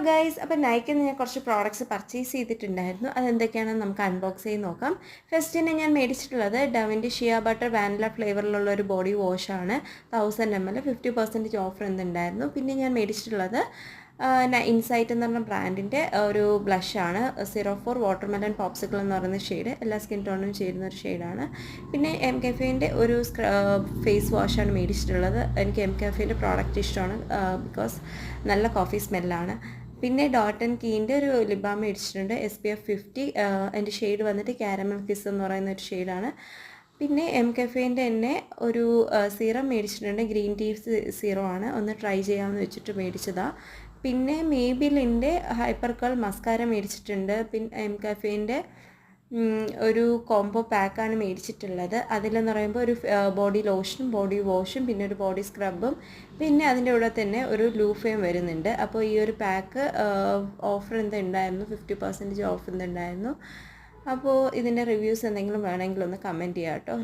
Guys, അപ്പോൾ നൈക്കിൽ നിന്ന് ഞാൻ കുറച്ച് പ്രോഡക്റ്റ്സ് പർച്ചേസ് ചെയ്തിട്ടുണ്ടായിരുന്നു. അതെന്തൊക്കെയാണെന്ന് നമുക്ക് അൺബോക്സ് ചെയ്ത് നോക്കാം. ഫസ്റ്റ് തന്നെ ഞാൻ മേടിച്ചിട്ടുള്ളത് ഡവിൻ്റെ ഷിയ ബട്ടർ വാനില ഫ്ലേവറിലുള്ള ഒരു ബോഡി വാഷാണ്. 1000 ml 50% ഓഫർ എന്തുണ്ടായിരുന്നു. പിന്നെ ഞാൻ മേടിച്ചിട്ടുള്ളത് ഇൻസൈറ്റ് എന്ന് പറഞ്ഞ ബ്രാൻഡിൻ്റെ ഒരു ബ്ലഷാണ്. 04 വാട്ടർമെലൺ പോപ്സിക്കിൾ എന്ന് പറയുന്ന ഷെയ്ഡ്. എല്ലാ സ്കിൻ ടോണിനും ചേരുന്ന ഒരു ഷെയ്ഡാണ്. പിന്നെ എം കഫേൻ്റെ ഒരു ഫേസ് വാഷാണ് മേടിച്ചിട്ടുള്ളത്. എനിക്ക് എം കഫേൻ്റെ പ്രോഡക്റ്റ് ഇഷ്ടമാണ്, ബിക്കോസ് നല്ല കോഫി സ്മെല്ലാണ്. പിന്നെ ഡോട്ട് ആൻഡ് കീൻ്റെ ഒരു ലിപ് ബാം മേടിച്ചിട്ടുണ്ട്, SPF 50. എൻ്റെ ഷെയ്ഡ് വന്നിട്ട് കാരമൽ കിസ് എന്ന് പറയുന്ന ഒരു ഷെയ്ഡാണ്. പിന്നെ എം കഫേൻ്റെ തന്നെ ഒരു സീറം മേടിച്ചിട്ടുണ്ട്, ഗ്രീൻ ടീ സീറം ആണ്. ഒന്ന് ട്രൈ ചെയ്യാമെന്ന് വെച്ചിട്ട് മേടിച്ചതാണ്. പിന്നെ മേബിലിൻ്റെ ഹൈപ്പർ കേൾ മസ്കാര മേടിച്ചിട്ടുണ്ട്. പിന്നെ എം കഫേൻ്റെ ഒരു കോംബോ പാക്കാണ് മേടിച്ചിട്ടുള്ളത്. അതിലെന്ന് പറയുമ്പോൾ ഒരു ബോഡി ലോഷനും ബോഡി വാഷും പിന്നെ ഒരു ബോഡി സ്ക്രബും പിന്നെ അതിൻ്റെ കൂടെ തന്നെ ഒരു ലൂഫയും വരുന്നുണ്ട്. അപ്പോൾ ഈ ഒരു പാക്ക് ഓഫർ എന്തുണ്ടായിരുന്നു, 50% ഓഫ് എന്തുണ്ടായിരുന്നു. അപ്പോൾ ഇതിൻ്റെ റിവ്യൂസ് എന്തെങ്കിലും വേണമെങ്കിൽ ഒന്ന് കമൻറ്റ് ചെയ്യാം കേട്ടോ.